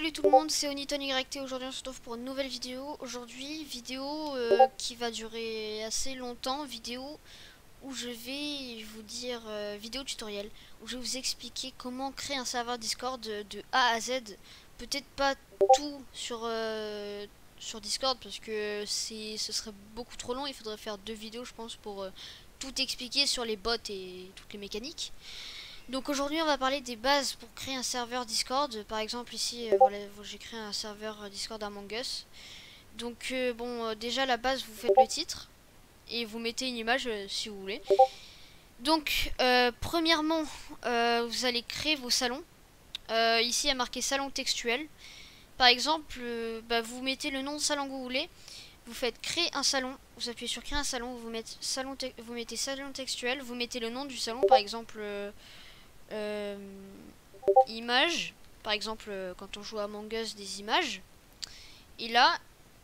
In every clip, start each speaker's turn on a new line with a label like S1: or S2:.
S1: Salut tout le monde, c'est OnitonYT. Aujourd'hui on se retrouve pour une nouvelle vidéo. Aujourd'hui, vidéo qui va durer assez longtemps. Vidéo où je vais vous dire, vidéo tutoriel, où je vais vous expliquer comment créer un serveur Discord de A à Z. Peut-être pas tout sur Discord parce que ce serait beaucoup trop long. Il faudrait faire 2 vidéos je pense pour tout expliquer sur les bots et toutes les mécaniques. Donc aujourd'hui on va parler des bases pour créer un serveur Discord. Par exemple ici voilà, j'ai créé un serveur Discord Among Us. Donc déjà la base, vous faites le titre et vous mettez une image si vous voulez. Donc premièrement vous allez créer vos salons. Ici il y a marqué salon textuel. Par exemple vous mettez le nom de salon que vous voulez. Vous faites créer un salon, vous appuyez sur créer un salon, vous mettez salon textuel, vous mettez le nom du salon, par exemple images, par exemple quand on joue à Among Us, des images, et là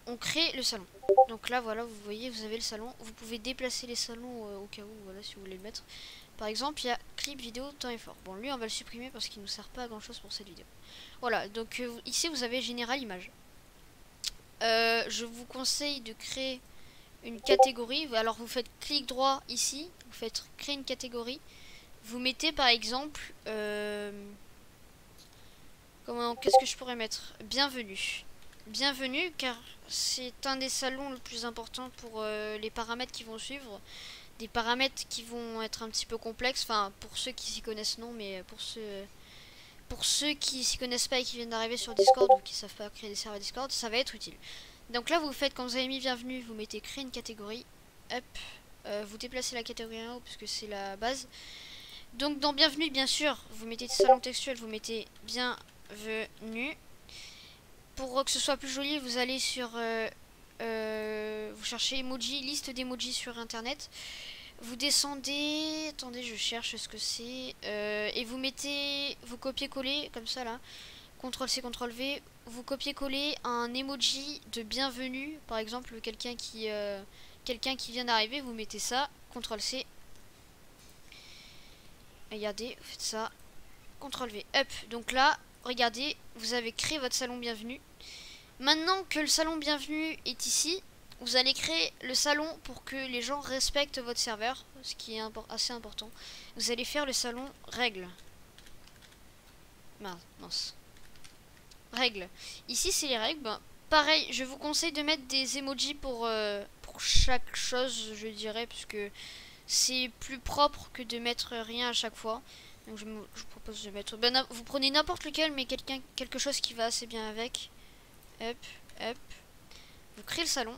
S1: on crée le salon. Donc là voilà, vous voyez, vous avez le salon. Vous pouvez déplacer les salons au cas où, voilà, si vous voulez le mettre. Par exemple il y a clip vidéo temps et fort. Bon, lui on va le supprimer parce qu'il nous sert pas à grand chose pour cette vidéo. Voilà, donc ici vous avez général image. Je vous conseille de créer une catégorie. Alors vous faites clic droit ici, vous faites créer une catégorie. Vous mettez par exemple qu'est-ce que je pourrais mettre? Bienvenue. Bienvenue, car c'est un des salons le plus important pour les paramètres qui vont suivre. Des paramètres qui vont être un petit peu complexes. Enfin, pour ceux qui s'y connaissent, non, mais pour ceux qui s'y connaissent pas et qui viennent d'arriver sur Discord ou qui savent pas créer des serveurs Discord, ça va être utile. Donc là, vous faites, quand vous avez mis bienvenue, vous mettez créer une catégorie. Hop. Vous déplacez la catégorie en haut puisque c'est la base. Donc dans bienvenue, bien sûr, vous mettez salon textuel, vous mettez bienvenue. Pour que ce soit plus joli, vous allez sur vous cherchez emoji, liste d'emojis sur internet. Vous descendez, attendez, je cherche ce que c'est, et vous mettez, vous copiez-coller comme ça là, CTRL-C, CTRL-V, vous copiez-coller un emoji de bienvenue, par exemple quelqu'un qui vient d'arriver, vous mettez ça, CTRL-C. Regardez, vous faites ça, CTRL-V, hop. Donc là, regardez, vous avez créé votre salon bienvenue. Maintenant que le salon bienvenue est ici, vous allez créer le salon pour que les gens respectent votre serveur, ce qui est assez important. Vous allez faire le salon règle. Mince. Règle. Ici, c'est les règles. Ben, pareil, je vous conseille de mettre des emojis pour chaque chose, je dirais, parce que c'est plus propre que de mettre rien à chaque fois. Donc je vous propose de mettre... Ben, vous prenez n'importe lequel, mais quelque chose qui va assez bien avec. Hop, hop. Vous créez le salon.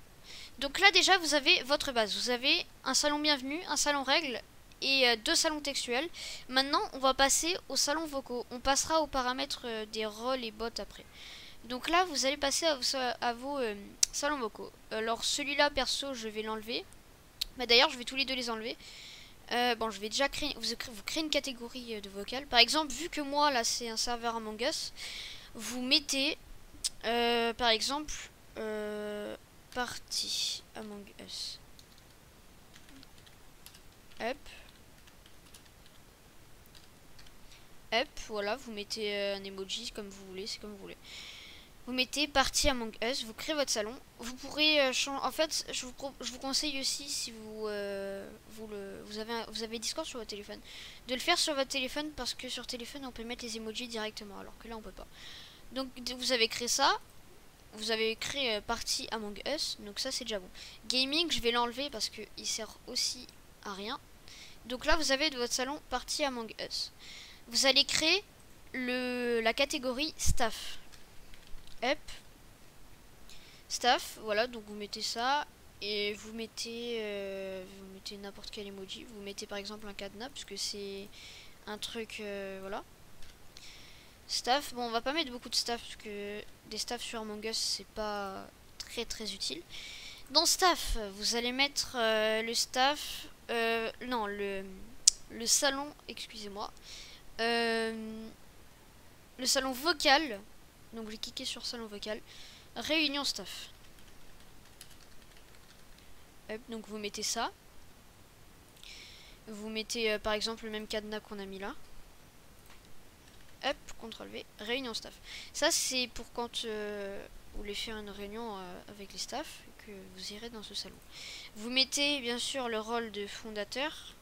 S1: Donc là déjà vous avez votre base. Vous avez un salon bienvenue, un salon règle et 2 salons textuels. Maintenant on va passer aux salons vocaux. On passera aux paramètres des rôles et bots après. Donc là vous allez passer à vos salons vocaux. Alors celui-là perso je vais l'enlever. Mais d'ailleurs je vais tous les deux les enlever. Bon, je vais déjà créer, vous créez une catégorie de vocal. Par exemple, vu que moi là c'est un serveur Among Us, vous mettez par exemple partie Among Us. Hop. Hop, voilà, vous mettez un emoji comme vous voulez, c'est comme vous voulez. Vous mettez partie Among Us, vous créez votre salon. Vous pourrez changer. En fait, je vous conseille aussi, si vous avez Discord sur votre téléphone, de le faire sur votre téléphone parce que sur téléphone on peut mettre les emojis directement, alors que là on peut pas. Donc vous avez créé ça. Vous avez créé partie Among Us, donc ça c'est déjà bon. Gaming, je vais l'enlever parce qu'il sert aussi à rien. Donc là vous avez de votre salon partie Among Us. Vous allez créer la catégorie staff. Hop. Staff, voilà, donc vous mettez ça. Et vous mettez n'importe quel emoji. Vous mettez par exemple un cadenas, puisque c'est un truc, voilà. Staff, bon on va pas mettre beaucoup de staff parce que des staffs sur Among Us c'est pas très utile. Dans staff, vous allez mettre le staff, non le salon, excusez-moi, le salon vocal. Donc j'ai cliqué sur salon vocal, réunion staff. Hop, donc vous mettez ça. Vous mettez par exemple le même cadenas qu'on a mis là. Hop, CTRL V, réunion staff. Ça c'est pour quand vous voulez faire une réunion avec les staffs et que vous irez dans ce salon. Vous mettez bien sûr le rôle de fondateur.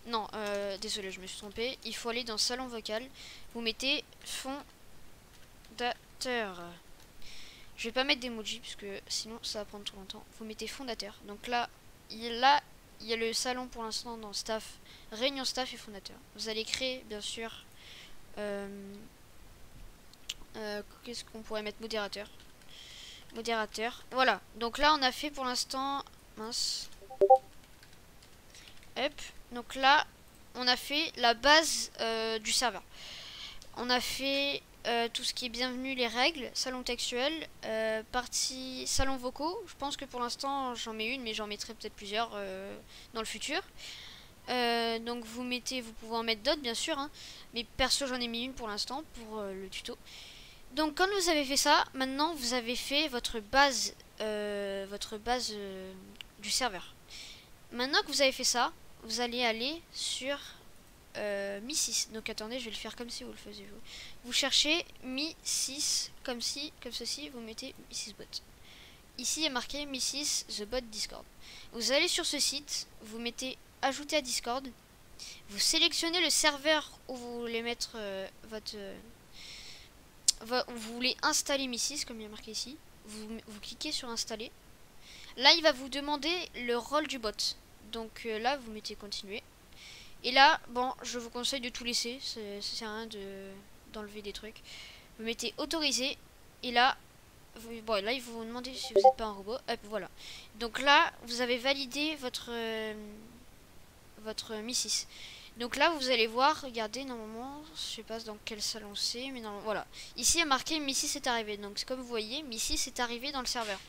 S1: Non, désolé, je me suis trompée. Il faut aller dans salon vocal. Vous mettez fondateur. Je vais pas mettre d'emoji parce que sinon ça va prendre trop longtemps. Vous mettez fondateur. Donc là, il y a le salon pour l'instant dans staff, réunion staff et fondateur. Vous allez créer bien sûr. Qu'est-ce qu'on pourrait mettre? Modérateur. Modérateur. Voilà. Donc là, on a fait pour l'instant. Mince. Hop. Donc là, on a fait la base du serveur. On a fait tout ce qui est bienvenue, les règles, salon textuel, partie salon vocaux. Je pense que pour l'instant j'en mets une, mais j'en mettrai peut-être plusieurs dans le futur. Donc vous pouvez en mettre d'autres bien sûr, hein, mais perso j'en ai mis une pour l'instant pour le tuto. Donc quand vous avez fait ça, maintenant vous avez fait votre base du serveur. Maintenant que vous avez fait ça, vous allez aller sur Mi 6. Donc attendez, je vais le faire comme si vous le faisiez vous. Vous cherchez Mi 6 comme ceci, vous mettez Mi 6 bot. Ici il y a marqué Mi 6 the bot Discord. Vous allez sur ce site, vous mettez ajouter à Discord. Vous sélectionnez le serveur où vous voulez mettre où vous voulez installer Mi 6 comme il y a marqué ici. Vous cliquez sur installer. Là il va vous demander le rôle du bot. Donc là vous mettez continuer. Et là, bon, je vous conseille de tout laisser, ça sert à rien d'enlever des trucs. Vous mettez autoriser, et là, là il vous demander si vous n'êtes pas un robot. Hop, voilà. Donc là, vous avez validé votre Mi 6. Donc là, vous allez voir, regardez, normalement, je sais pas dans quel salon c'est, mais non, voilà. Ici, il y a marqué Mi 6 est arrivé. Donc comme vous voyez, Mi 6 est arrivé dans le serveur.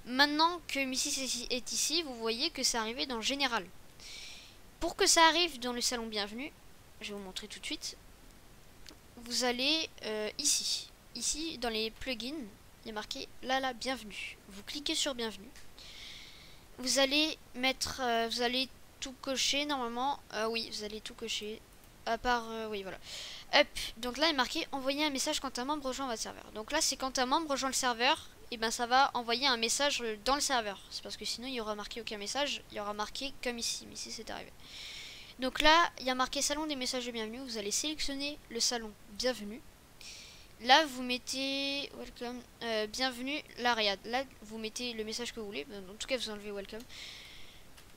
S1: Maintenant que Mi 6 est ici, vous voyez que c'est arrivé dans le général. Pour que ça arrive dans le salon bienvenue, je vais vous montrer tout de suite. Vous allez ici. Ici, dans les plugins, il y a marqué là, bienvenue. Vous cliquez sur bienvenue. Vous allez mettre, vous allez tout cocher normalement. Oui, vous allez tout cocher. À part, oui, voilà. Hop, donc là, il est marqué envoyer un message quand un membre rejoint votre serveur. Donc là, c'est quand un membre rejoint le serveur. Et ben ça va envoyer un message dans le serveur. C'est parce que sinon il y aura marqué aucun message. Il y aura marqué comme ici. Mais ici c'est arrivé. Donc là il y a marqué salon des messages de bienvenue. Vous allez sélectionner le salon bienvenue. Là vous mettez welcome, bienvenue l'Ariad. Là vous mettez le message que vous voulez. En tout cas vous enlevez welcome.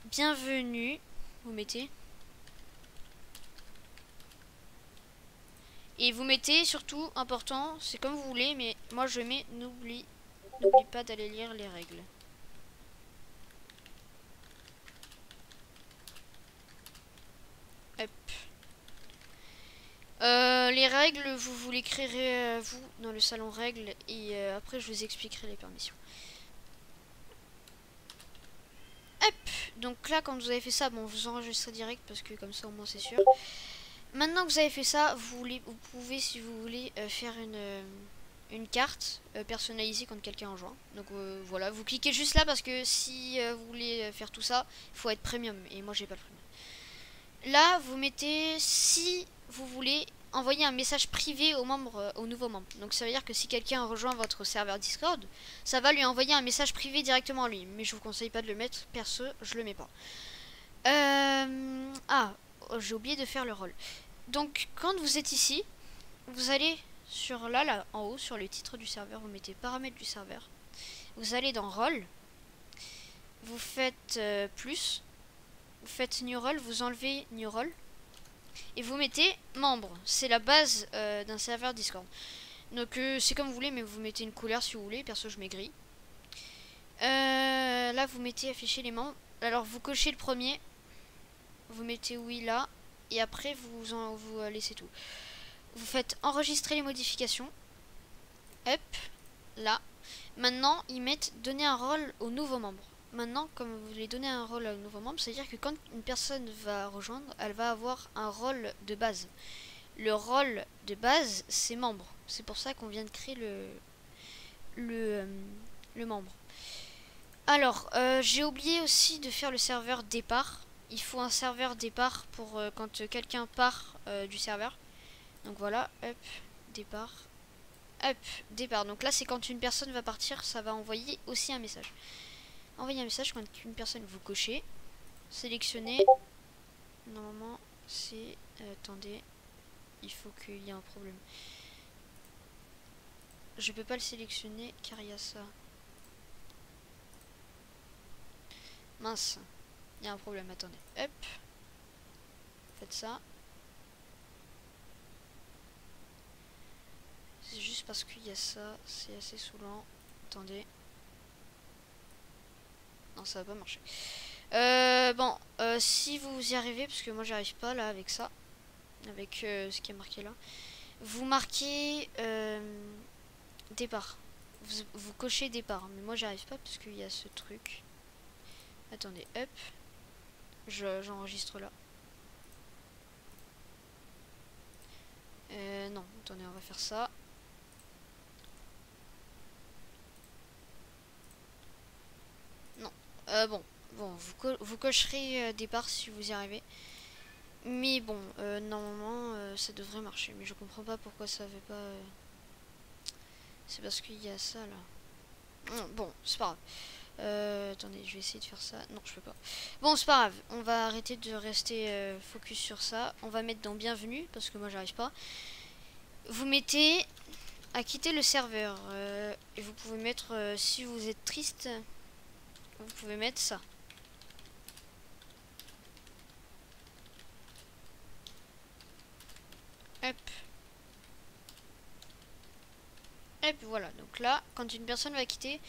S1: Bienvenue. Vous mettez. Et vous mettez surtout important. C'est comme vous voulez. Mais moi je mets n'oublie pas d'aller lire les règles. Hop. Les règles, vous les créerez vous dans le salon règles et après je vous expliquerai les permissions. Hop. Donc là quand vous avez fait ça, bon vous enregistrez direct parce que comme ça au moins c'est sûr. Maintenant que vous avez fait ça, vous pouvez si vous voulez faire une carte personnalisée quand quelqu'un rejoint. Donc voilà, vous cliquez juste là parce que si vous voulez faire tout ça, il faut être premium et moi j'ai pas le premium. Là, vous mettez si vous voulez envoyer un message privé aux nouveaux membres. Donc ça veut dire que si quelqu'un rejoint votre serveur Discord, ça va lui envoyer un message privé directement à lui. Mais je vous conseille pas de le mettre, perso, je le mets pas. J'ai oublié de faire le rôle. Donc quand vous êtes ici, vous allez sur là en haut sur le titre du serveur, vous mettez paramètres du serveur. Vous allez dans rôle, vous faites plus, vous faites new role, vous enlevez new role et vous mettez membre. C'est la base d'un serveur Discord. Donc c'est comme vous voulez, mais vous mettez une couleur si vous voulez. Perso je mets gris. Là vous mettez afficher les membres. Alors vous cochez le premier, vous mettez oui là et après vous laissez tout. Vous faites enregistrer les modifications. Hop, là. Maintenant, ils mettent donner un rôle aux nouveaux membres. Maintenant, comme vous voulez donner un rôle aux nouveaux membres, c'est-à-dire que quand une personne va rejoindre, elle va avoir un rôle de base. Le rôle de base, c'est membre. C'est pour ça qu'on vient de créer le membre. Alors, j'ai oublié aussi de faire le serveur départ. Il faut un serveur départ pour quand quelqu'un part du serveur. Donc voilà, hop, départ. Hop, départ. Donc là, c'est quand une personne va partir, ça va envoyer aussi un message. Envoyer un message quand une personne, vous cochez. Sélectionnez. Normalement, c'est... attendez, il faut qu'il y ait un problème. Je peux pas le sélectionner car il y a ça. Mince, il y a un problème, attendez. Hop. Faites ça. C'est juste parce qu'il y a ça, c'est assez saoulant. Attendez. Non, ça va pas marcher. Bon, si vous y arrivez, parce que moi j'y arrive pas là avec ça, avec ce qui est marqué là, vous marquez départ. Vous cochez départ, mais moi j'y arrive pas parce qu'il y a ce truc. Attendez, hop, j'enregistre là. Non, attendez, on va faire ça. Non, bon, vous cocherez départ si vous y arrivez. Mais bon, normalement, ça devrait marcher. Mais je comprends pas pourquoi ça veut pas... C'est parce qu'il y a ça, là. Bon, c'est pas grave. Attendez, je vais essayer de faire ça. Non, je peux pas. Bon, c'est pas grave. On va arrêter de rester focus sur ça. On va mettre dans bienvenue, parce que moi, j'arrive pas. Vous mettez à quitter le serveur. Et vous pouvez mettre, si vous êtes triste, vous pouvez mettre ça. Hop. Et puis voilà, donc là, quand une personne va quitter,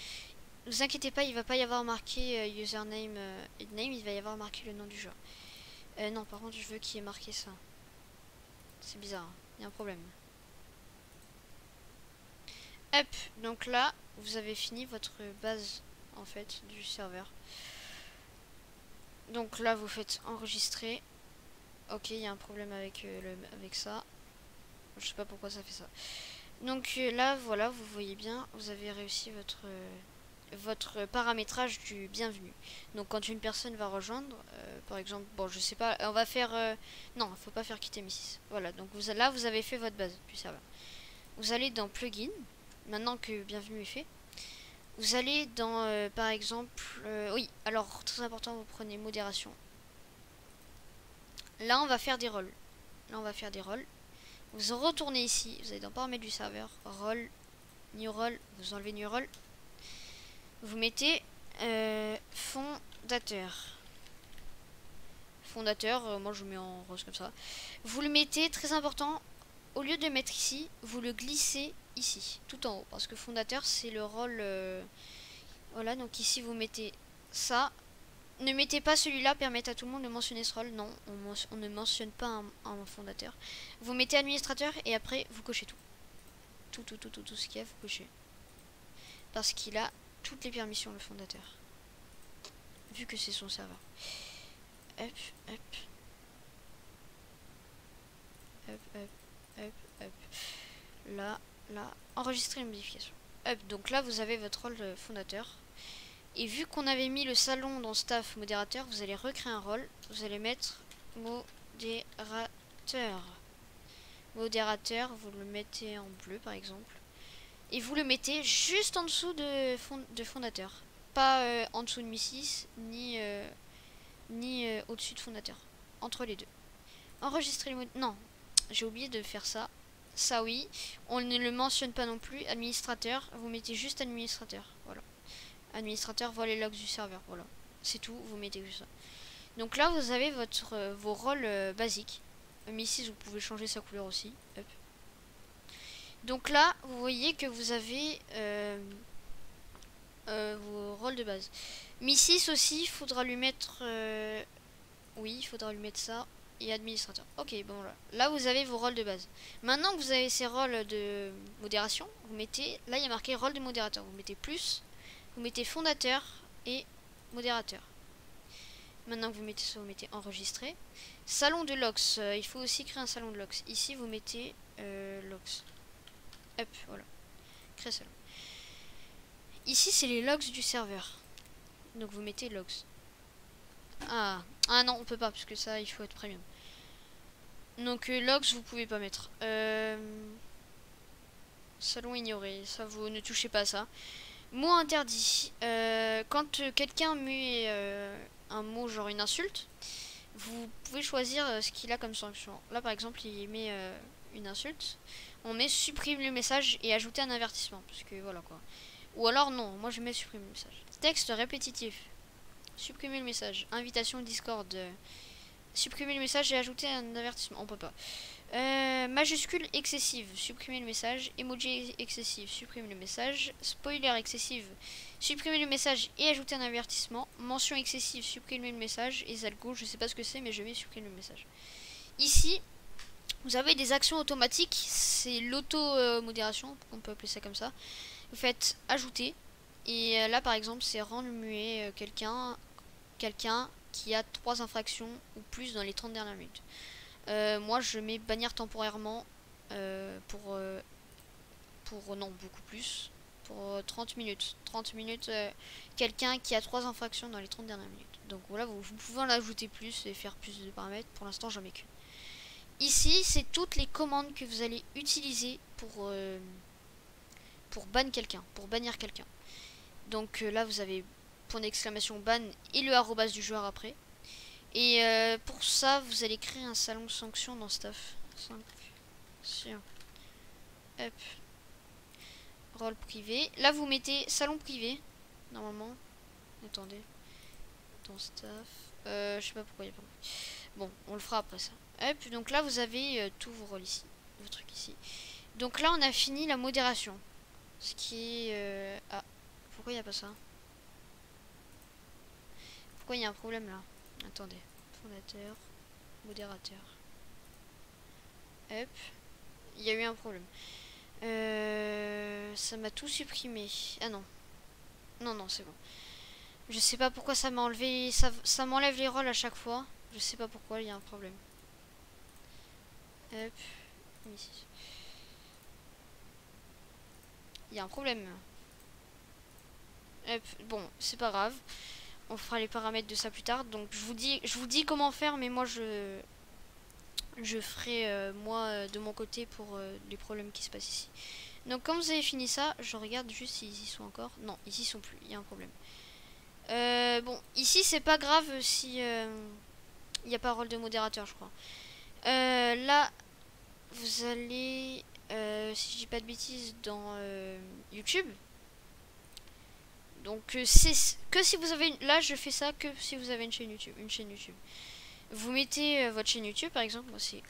S1: ne vous inquiétez pas, il va pas y avoir marqué username et name, il va y avoir marqué le nom du joueur. Non, par contre, je veux qu'il y ait marqué ça. C'est bizarre, il y a un problème. Hop, donc là, vous avez fini votre base, en fait, du serveur. Donc là, vous faites enregistrer. Ok, il y a un problème avec, avec ça. Je sais pas pourquoi ça fait ça. Donc là, voilà, vous voyez bien, vous avez réussi votre paramétrage du bienvenu. Donc quand une personne va rejoindre, par exemple, bon, je sais pas, on va faire... non, il faut pas faire quitter Mrs. Voilà, donc là, vous avez fait votre base du serveur. Vous allez dans Plugin, maintenant que bienvenue est fait. Vous allez dans, par exemple... oui, alors, très important, vous prenez modération. Là, on va faire des rôles. Là, on va faire des rôles. Vous retournez ici, vous allez dans paramètres du serveur, rôle, new role, vous enlevez new role. Vous mettez fondateur. Fondateur, moi je le mets en rose comme ça. Vous le mettez, très important, au lieu de le mettre ici, vous le glissez ici, tout en haut. Parce que fondateur, c'est le rôle... voilà, donc ici vous mettez ça. Ne mettez pas celui-là, permettez à tout le monde de mentionner ce rôle. Non, on ne mentionne pas un fondateur. Vous mettez administrateur et après vous cochez tout. Tout ce qu'il y a, vous cochez. Parce qu'il a toutes les permissions, le fondateur. Vu que c'est son serveur. Hop, hop. Hop, hop, hop, hop. Là, là. Enregistrer une modification. Hop, donc là vous avez votre rôle de fondateur. Et vu qu'on avait mis le salon dans staff modérateur, vous allez recréer un rôle. Vous allez mettre modérateur. Modérateur, vous le mettez en bleu par exemple. Et vous le mettez juste en dessous de fondateur. Pas en dessous de Mrs. ni au-dessus de fondateur. Entre les deux. Enregistrer les mots. Non, j'ai oublié de faire ça. Ça oui. On ne le mentionne pas non plus. Administrateur, vous mettez juste administrateur. Voilà. Administrateur voit les logs du serveur. Voilà. C'est tout, vous mettez juste ça. Donc là, vous avez vos rôles basiques. Mrs, vous pouvez changer sa couleur aussi. Hop. Donc là, vous voyez que vous avez vos rôles de base. Mrs aussi, il faudra lui mettre... oui, il faudra lui mettre ça. Et administrateur. Ok, bon là. Là, vous avez vos rôles de base. Maintenant que vous avez ces rôles de modération, vous mettez... Là, il y a marqué rôle de modérateur. Vous mettez plus... Vous mettez fondateur et modérateur. Maintenant que vous mettez ça, vous mettez enregistrer. Salon de Lox. Il faut aussi créer un salon de Lox. Ici, vous mettez Lox. Hop, voilà. Créer salon. Ici, c'est les logs du serveur. Donc, vous mettez logs. Ah non, on peut pas, parce que ça, il faut être premium. Donc logs vous pouvez pas mettre. Salon ignoré, ça vous ne touchez pas à ça. Mot interdit. Quand quelqu'un met un mot genre une insulte, vous pouvez choisir ce qu'il a comme sanction. Là par exemple il met une insulte. On met supprime le message et ajouter un avertissement. Parce que voilà quoi. Ou alors non, moi je mets supprimer le message. Texte répétitif. Supprimer le message. Invitation Discord. Supprimer le message et ajouter un avertissement. On peut pas. Majuscule excessive. Supprimer le message. Emoji excessif. Supprimer le message. Spoiler excessive. Supprimer le message et ajouter un avertissement. Mention excessive. Supprimer le message. Et Zalgo, je sais pas ce que c'est, mais je vais supprimer le message. Ici, vous avez des actions automatiques. C'est l'auto-modération. On peut appeler ça comme ça. Vous faites ajouter. Et là, par exemple, c'est rendre muet quelqu'un qui a 3 infractions ou plus dans les 30 dernières minutes. Moi je mets bannir temporairement pour non beaucoup plus pour 30 minutes. 30 minutes quelqu'un qui a 3 infractions dans les 30 dernières minutes. Donc voilà, vous pouvez en ajouter plus et faire plus de paramètres. Pour l'instant j'en mets qu'une. Ici c'est toutes les commandes que vous allez utiliser pour ban quelqu'un, pour bannir quelqu'un. Donc là vous avez point d'exclamation ban et le arrobas du joueur après. Et pour ça, vous allez créer un salon sanction dans Staff. Sanction. Hop. Rôle privé. Là, vous mettez salon privé. Normalement. Attendez. Dans Staff. Je sais pas pourquoi il n'y a pas. Bon, on le fera après ça. Hop. Donc là, vous avez tous vos rôles ici. Vos trucs ici. Donc là, on a fini la modération. Ce qui est... Ah. Pourquoi il n'y a pas ça? Pourquoi il y a un problème là? Attendez. Fondateur. Modérateur. Hop. Il y a eu un problème. Ça m'a tout supprimé. Ah non. Non, c'est bon. Je sais pas pourquoi ça m'a enlevé. Ça m'enlève les rôles à chaque fois. Je sais pas pourquoi, il y a un problème. Hop. Ici. Il y a un problème. Hop. Bon, c'est pas grave. On fera les paramètres de ça plus tard. Donc je vous dis comment faire, mais moi je ferai moi de mon côté pour les problèmes qui se passent ici. Donc quand vous avez fini ça, je regarde juste s'ils y sont encore. Non, ils y sont plus, il y a un problème. Bon, ici c'est pas grave si il n'y a pas rôle de modérateur, je crois. Là, vous allez, si je dis pas de bêtises, dans YouTube. Donc c'est que si vous avez là je fais ça que si vous avez une chaîne YouTube, Vous mettez votre chaîne YouTube par exemple, moi c'est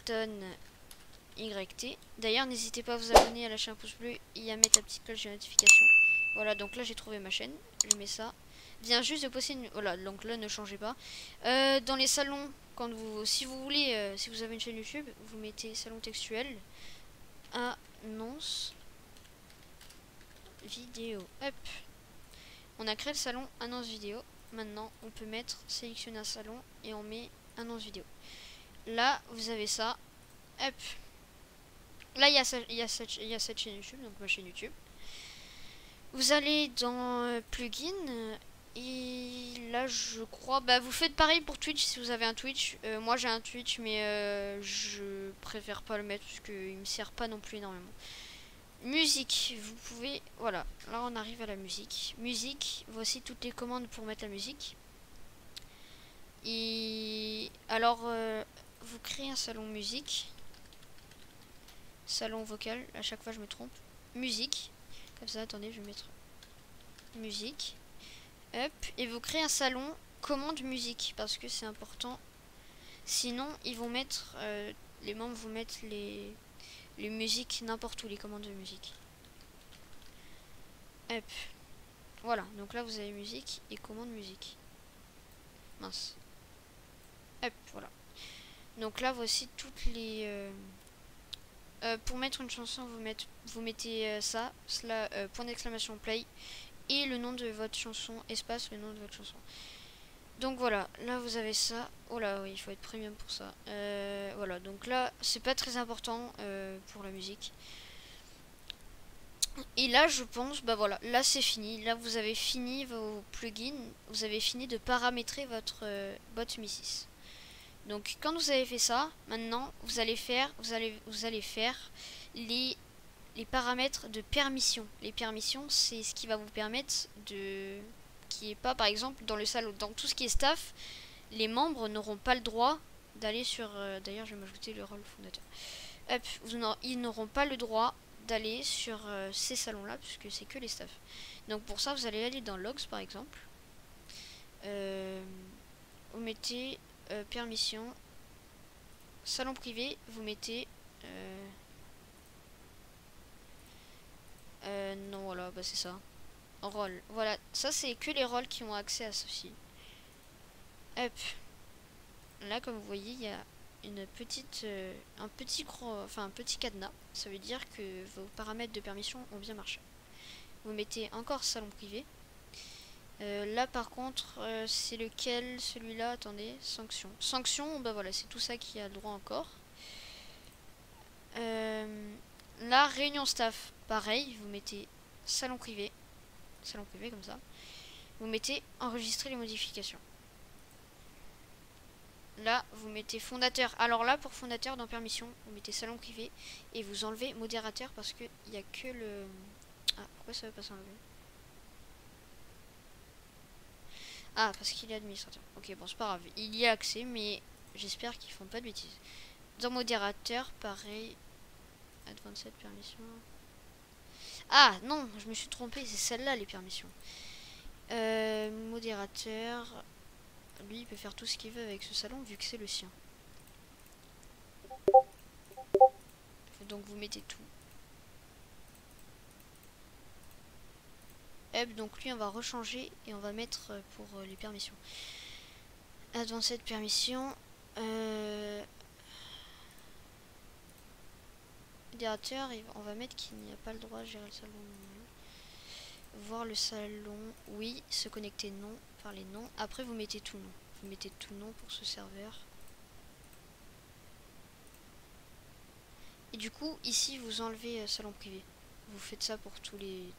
S1: OnitonYT. D'ailleurs n'hésitez pas à vous abonner, à lâcher un pouce bleu et à mettre la petite cloche de notification. Voilà, donc là j'ai trouvé ma chaîne, je mets ça. Vient juste de poster une... Voilà, donc là ne changez pas. Dans les salons, quand si vous voulez, si vous avez une chaîne YouTube, vous mettez salon textuel, annonce vidéo. Hop. On a créé le salon annonce vidéo. Maintenant, on peut mettre sélectionner un salon et on met annonce vidéo. Là, vous avez ça. Hop. Là, il y a cette chaîne YouTube, donc ma chaîne YouTube. Vous allez dans plugin et là, je crois, bah vous faites pareil pour Twitch si vous avez un Twitch. Moi, j'ai un Twitch, mais je préfère pas le mettre parce qu'il me sert pas non plus énormément. Musique, vous pouvez, voilà, là on arrive à la musique. Musique, voici toutes les commandes pour mettre la musique. Et alors, vous créez un salon musique, salon vocal, à chaque fois je me trompe. Musique, comme ça, attendez, je vais mettre musique. Hop, et vous créez un salon commande musique, parce que c'est important. Sinon, ils vont mettre, les membres vont mettre les musiques n'importe où, les commandes de musique. Hop. Voilà, donc là vous avez musique et commande musique. Mince. Hop, voilà. Donc là voici toutes les... pour mettre une chanson, vous mettez ça, cela, point d'exclamation play, et le nom de votre chanson, espace, le nom de votre chanson. Donc voilà, là vous avez ça. Oh là, oui, il faut être premium pour ça. Voilà, donc là, c'est pas très important pour la musique. Et là, je pense, bah voilà, là c'est fini. Là, vous avez fini vos plugins. Vous avez fini de paramétrer votre bot Mi6. Donc quand vous avez fait ça, maintenant vous allez faire les paramètres de permission. Les permissions, c'est ce qui va vous permettre de qui est pas par exemple dans le salon, dans tout ce qui est staff, les membres n'auront pas le droit d'aller sur d'ailleurs je vais m'ajouter le rôle fondateur. Hop, ils n'auront pas le droit d'aller sur ces salons là puisque c'est que les staffs. Donc pour ça vous allez aller dans logs par exemple. Vous mettez permission salon privé, vous mettez non voilà bah c'est ça. Rôle. Voilà, ça c'est que les rôles qui ont accès à ceci. Hop. Là comme vous voyez il y a une petite un petit cadenas. Ça veut dire que vos paramètres de permission ont bien marché. Vous mettez encore salon privé. Là par contre c'est lequel? Celui-là, attendez, sanction. Sanction, bah voilà, c'est tout ça qui a le droit encore. Là, réunion staff, pareil, vous mettez salon privé comme ça. Vous mettez enregistrer les modifications. Là, vous mettez fondateur. Alors là, pour fondateur, dans permission, vous mettez salon privé et vous enlevez modérateur parce que il n'y a que le... Ah, pourquoi ça veut pas s'enlever? Ah, parce qu'il est administrateur. Ok, bon, c'est pas grave. Il y a accès, mais j'espère qu'ils font pas de bêtises. Dans modérateur, pareil. Advanced permission. Ah, non, je me suis trompé. C'est celle-là, les permissions. Modérateur. Lui, il peut faire tout ce qu'il veut avec ce salon, vu que c'est le sien. Donc, vous mettez tout. Donc lui on va rechanger et on va mettre pour les permissions. Advanced permission. Modérateur, on va mettre qu'il n'y a pas le droit de gérer le salon. Voir le salon, oui. Se connecter, non. Parler, non. Après vous mettez tout non. Vous mettez tout non pour ce serveur. Et du coup ici vous enlevez salon privé. Vous faites ça pour tous les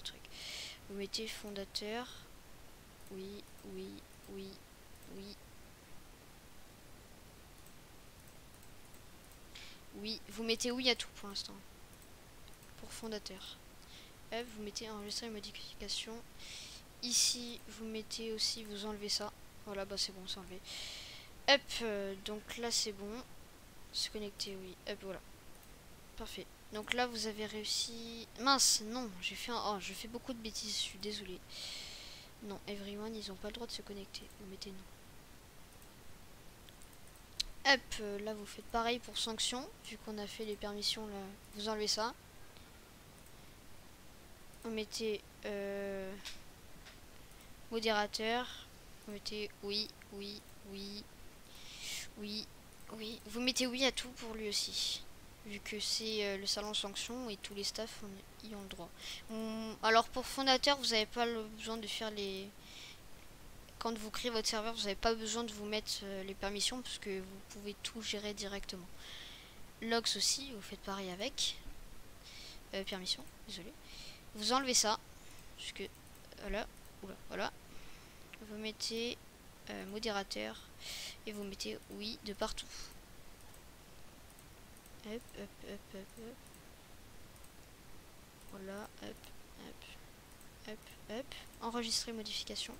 S1: trucs. Vous mettez fondateur. Oui, oui, oui, oui. Oui, vous mettez oui à tout pour l'instant. Pour fondateur. Hop, vous mettez enregistrer les modifications. Ici, vous mettez aussi, vous enlevez ça. Voilà, bah c'est bon, c'est enlevé. Hop, donc là c'est bon. Se connecter, oui. Hop, voilà. Parfait. Donc là vous avez réussi. Mince, non, j'ai fait un... Oh, je fais beaucoup de bêtises, je suis désolée. Non, everyone, ils ont pas le droit de se connecter. Vous mettez non. Hop, là vous faites pareil pour sanction. Vu qu'on a fait les permissions, là, vous enlevez ça. Vous mettez modérateur. Vous mettez oui, oui, oui, oui, oui. Vous mettez oui à tout pour lui aussi. Vu que c'est le salon sanction et tous les staffs y ont le droit. Alors pour fondateur, vous n'avez pas besoin de faire les... Quand vous créez votre serveur, vous n'avez pas besoin de vous mettre les permissions parce que vous pouvez tout gérer directement. Logs aussi, vous faites pareil avec. Permission, désolé. Vous enlevez ça. Puisque, voilà, oula, voilà. Vous mettez modérateur et vous mettez oui de partout. Hop, hop, hop, hop, hop. Voilà, hop, hop, hop, hop. Enregistrer modification.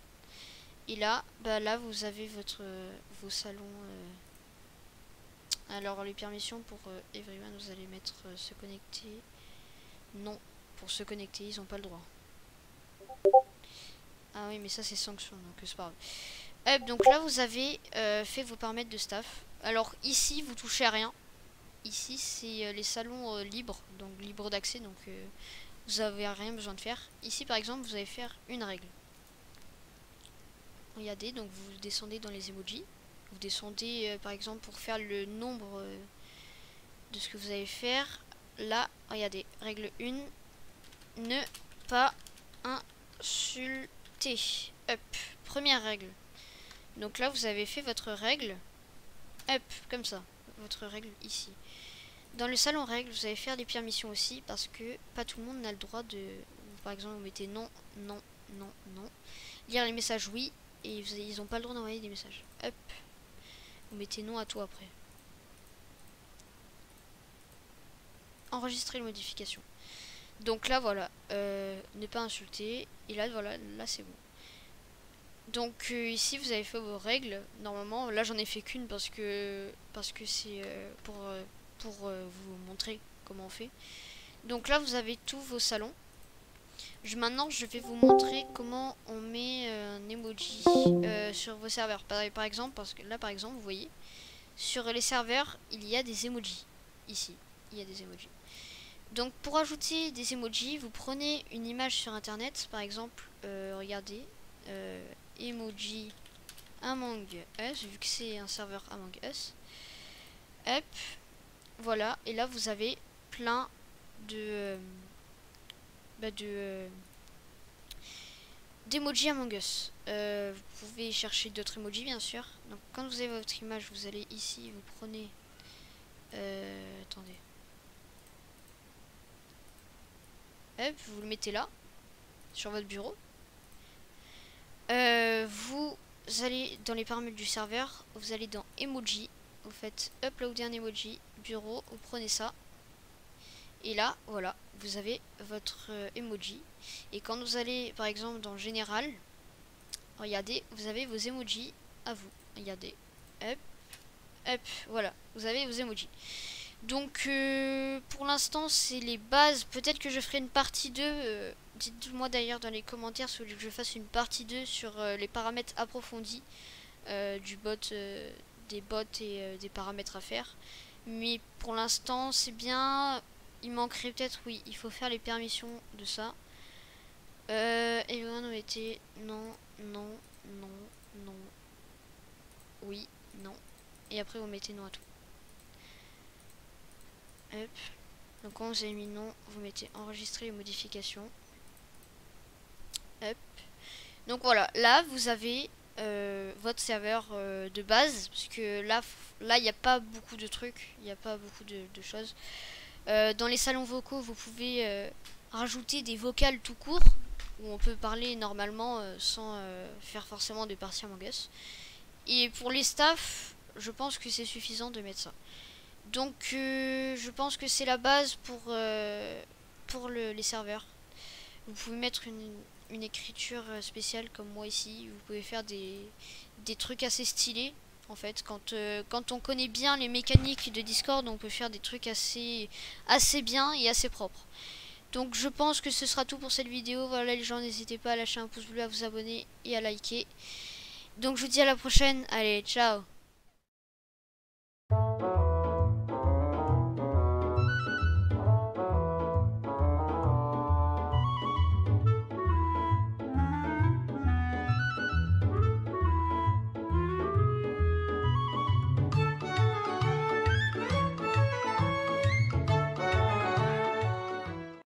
S1: Et là, bah là vous avez vos salons. Alors les permissions pour everyone, vous allez mettre se connecter. Non, pour se connecter, ils n'ont pas le droit. Ah oui, mais ça c'est sanction, donc c'est pas grave. Donc là vous avez fait vos paramètres de staff. Alors ici vous touchez à rien. Ici c'est les salons libres, donc libres d'accès, donc vous avez rien besoin de faire. Ici par exemple vous allez faire une règle. Regardez, donc vous descendez dans les emojis. Vous descendez par exemple pour faire le nombre de ce que vous allez faire. Là, regardez, règle 1, ne pas insulter. Hop, première règle. Donc là vous avez fait votre règle. Hop, comme ça, votre règle ici. Dans le salon règles, vous allez faire des permissions aussi parce que pas tout le monde n'a le droit de... Par exemple, vous mettez non, non, non, non. Lire les messages oui et ils n'ont pas le droit d'envoyer des messages. Hop. vous mettez nom à tout après. Enregistrer les modifications. Donc là voilà, ne pas insulter. Et là voilà, là c'est bon. Donc ici vous avez fait vos règles. Normalement là j'en ai fait qu'une parce que c'est pour vous montrer comment on fait. Donc là vous avez tous vos salons. Maintenant je vais vous montrer comment on met un emoji sur vos serveurs. Par exemple, parce que là par exemple vous voyez sur les serveurs il y a des emojis. Ici il y a des emojis. Donc pour ajouter des emojis, vous prenez une image sur internet, par exemple, regardez, emoji Among Us, vu que c'est un serveur Among Us. Hop, voilà, et là vous avez plein de d'emojis Among Us. Vous pouvez chercher d'autres emojis bien sûr. Donc quand vous avez votre image, vous allez ici, vous prenez, attendez. Hop, vous le mettez là, sur votre bureau. Vous allez dans les paramètres du serveur, vous allez dans emoji, vous faites uploader un emoji, bureau, vous prenez ça. Et là, voilà, vous avez votre emoji. Et quand vous allez, par exemple, dans général, regardez, vous avez vos emojis à vous. Regardez, hop, hop, voilà, vous avez vos emojis. Donc pour l'instant c'est les bases. Peut-être que je ferai une partie 2. Dites-moi d'ailleurs dans les commentaires si vous voulez que je fasse une partie 2 sur les paramètres approfondis du bot, des bots et des paramètres à faire. Mais pour l'instant c'est bien. Il manquerait peut-être, oui, il faut faire les permissions de ça. Et on mettait non, non, non, non, oui, non. Et après vous mettez non à tout. Hop. Donc quand vous avez mis non, vous mettez enregistrer les modifications. Hop. Donc voilà, là vous avez votre serveur de base, parce que là il n'y a pas beaucoup de trucs, il n'y a pas beaucoup de choses. Dans les salons vocaux, vous pouvez rajouter des vocales tout court, où on peut parler normalement sans faire forcément de parties Among Us. Et pour les staffs, je pense que c'est suffisant de mettre ça. Donc je pense que c'est la base pour les serveurs. Vous pouvez mettre une écriture spéciale comme moi ici. Vous pouvez faire des trucs assez stylés. En fait, quand on connaît bien les mécaniques de Discord, on peut faire des trucs assez bien et assez propres. Donc je pense que ce sera tout pour cette vidéo. Voilà les gens, n'hésitez pas à lâcher un pouce bleu, à vous abonner et à liker. Donc je vous dis à la prochaine. Allez, ciao.